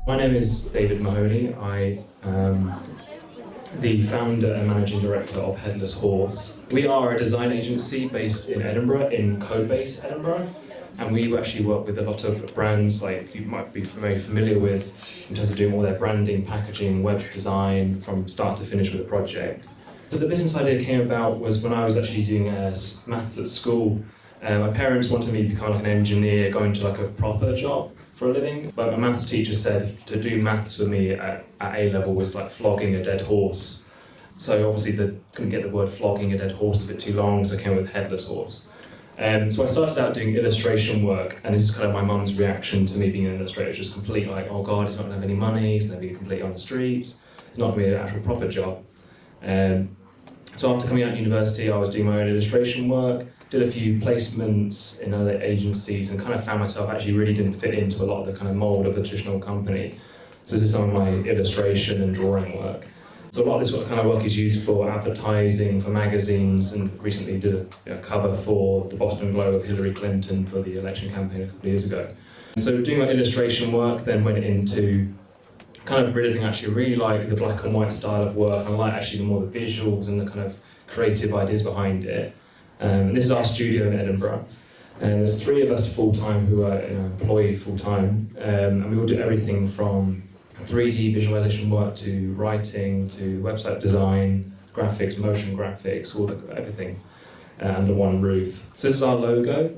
My name is David Mahoney. I am the founder and managing director of Headless Horse. We are a design agency based in Edinburgh, in CodeBase Edinburgh, and we actually work with a lot of brands like you might be very familiar with in terms of doing all their branding, packaging, web design from start to finish with a project. So the business idea came about was when I was actually doing maths at school. My parents wanted me to become like an engineer, go into like a proper job for a living, but my maths teacher said to do maths for me at A level was like flogging a dead horse. So obviously couldn't get the word flogging a dead horse, a bit too long, so I came up with Headless Horse. So I started out doing illustration work, and this is kind of my mum's reaction to me being an illustrator, just complete like, oh God, he's not gonna have any money, he's gonna be completely on the streets, it's not gonna be an actual proper job. So after coming out of university, I was doing my own illustration work, did a few placements in other agencies, and kind of found myself actually really didn't fit into a lot of the kind of mold of a traditional company. So this is some of my illustration and drawing work. So a lot of this kind of work is used for advertising, for magazines, and recently did a cover for the Boston Globe of Hillary Clinton for the election campaign a couple of years ago. So doing my illustration work then went into kind of realizing I actually really like the black and white style of work. I like actually more the visuals and the kind of creative ideas behind it. And this is our studio in Edinburgh. And there's 3 of us full-time who are employed full-time. And we all do everything from 3D visualization work to writing to website design, graphics, motion graphics, everything under one roof. So this is our logo.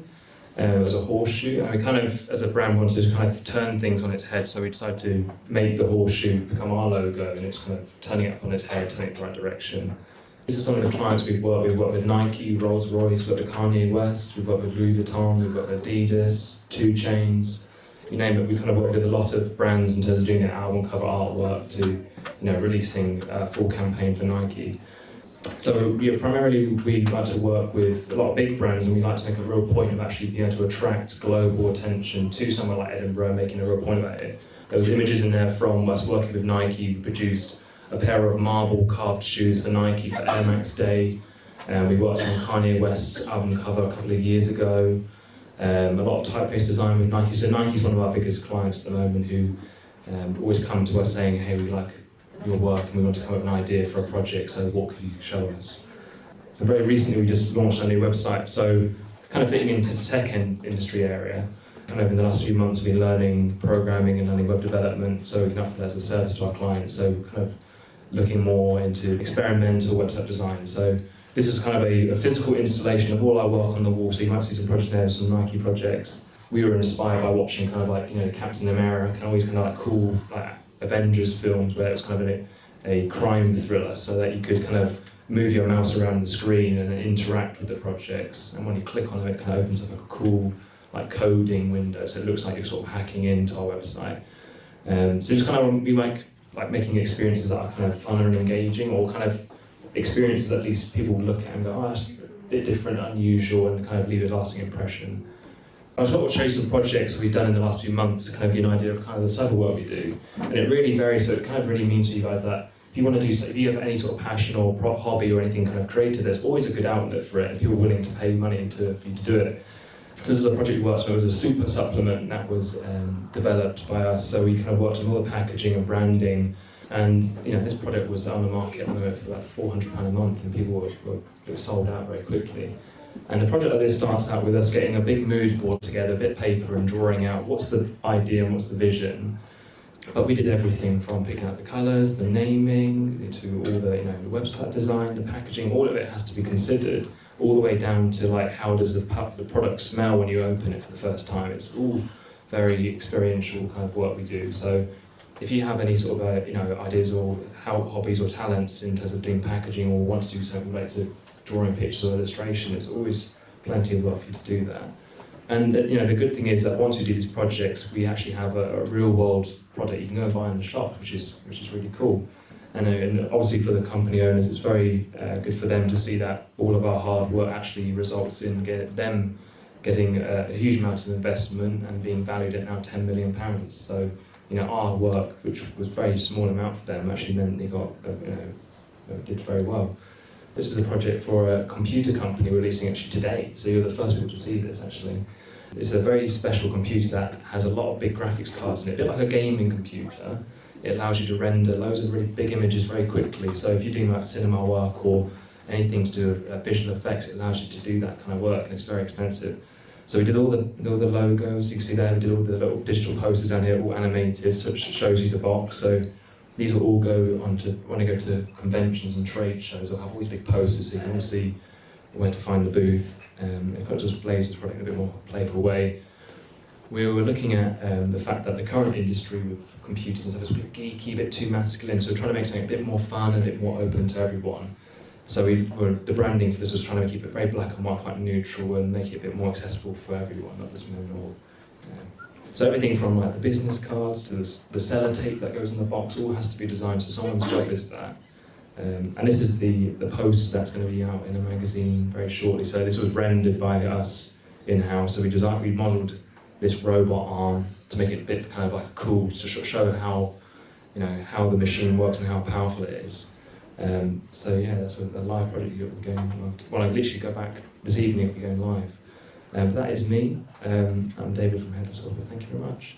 It was a horseshoe, and we kind of, as a brand, wanted to kind of turn things on its head, so we decided to make the horseshoe become our logo, and it's kind of turning it up on its head, turning it in the right direction. This is some of the clients we've worked with. We've worked with Nike, Rolls-Royce, we've worked with Kanye West, we've worked with Louis Vuitton, we've worked with Adidas, 2 Chainz, you name it. We've kind of worked with a lot of brands in terms of doing their album cover artwork to, releasing a full campaign for Nike. So primarily we like to work with a lot of big brands, and we like to make a real point of actually being able to attract global attention to somewhere like Edinburgh, making a real point about it. There was images in there from us working with Nike. We produced a pair of marble carved shoes for Nike for Air Max Day. We worked on Kanye West's album cover a couple of years ago. A lot of typeface design with Nike. So Nike's one of our biggest clients at the moment who always come to us saying, hey, we like your work and we want to come up with an idea for a project, so what could you show us? And very recently we just launched a new website, so kind of fitting into the tech industry area. Kind of in the last few months we've been learning programming and learning web development, so we can offer that as a service to our clients, so kind of looking more into experimental website design. So this is kind of a physical installation of all our work on the wall, so you might see some projects there, some Nike projects. We were inspired by watching kind of like, Captain America, and always kind of like cool like Avengers films where it was kind of a crime thriller, so that you could kind of move your mouse around the screen and then interact with the projects. And when you click on it kind of opens up a cool like coding window, so it looks like you're sort of hacking into our website. So just kind of we like making experiences that are kind of fun and engaging, or kind of experiences at least people look at and go, oh, that's a bit different, unusual, and kind of leave a lasting impression. I just want to show you some projects we've done in the last few months to kind of give you an idea of kind of the type of work we do. And it really varies, so it kind of really means to you guys that if you want to do, if you have any sort of passion or hobby or anything kind of creative, there's always a good outlet for it, and people are willing to pay money for you to do it. So this is a project we worked on. It was a super supplement that was developed by us, so we kind of worked on all the packaging and branding. And this product was on the market at the moment for about £400 a month, and people were sold out very quickly. And a project like this starts out with us getting a big mood board together, a bit of paper, and drawing out what's the idea and what's the vision. But we did everything from picking out the colours, the naming, to all the the website design, the packaging. All of it has to be considered, all the way down to like how does the product smell when you open it for the first time. It's all very experiential kind of work we do. So if you have any sort of ideas or hobbies or talents in terms of doing packaging, or want to do something related to drawing pictures or illustration, there's always plenty of work for you to do that. And the good thing is that once we do these projects, we actually have a real world product you can go and buy in the shop, which is really cool. And obviously for the company owners, it's very good for them to see that all of our hard work actually results in them getting a huge amount of investment and being valued at now £10 million. So our work, which was a very small amount for them, actually meant they got did very well. This is a project for a computer company releasing actually today, so you're the first people to see this actually. It's a very special computer that has a lot of big graphics cards in it, a bit like a gaming computer. It allows you to render loads of really big images very quickly. So if you're doing like cinema work or anything to do with visual effects, it allows you to do that kind of work, and it's very expensive. So we did all the logos. You can see there, we did all the little digital posters down here, all animated, so it shows you the box. So these will all go onto, when I go to conventions and trade shows, I'll have all these big posters so you can all see where to find the booth. It kind of just displays this product in a bit more playful way. We were looking at the fact that the current industry with computers and stuff is a bit geeky, a bit too masculine, so we're trying to make something a bit more fun, a bit more open to everyone. So the branding for this was trying to keep it very black and white, quite neutral, and make it a bit more accessible for everyone, not just men or. So everything from like the business cards to the sellotape that goes in the box all has to be designed. So someone's job is that. And this is the poster that's going to be out in a magazine very shortly. So this was rendered by us in-house. So we modelled this robot arm to make it a bit kind of like cool, to show how the machine works and how powerful it is. So yeah, that's a live project you'll be going live. Well, I literally go back this evening, it'll be going live. But that is me. I'm David from Headless Hawker. Thank you very much.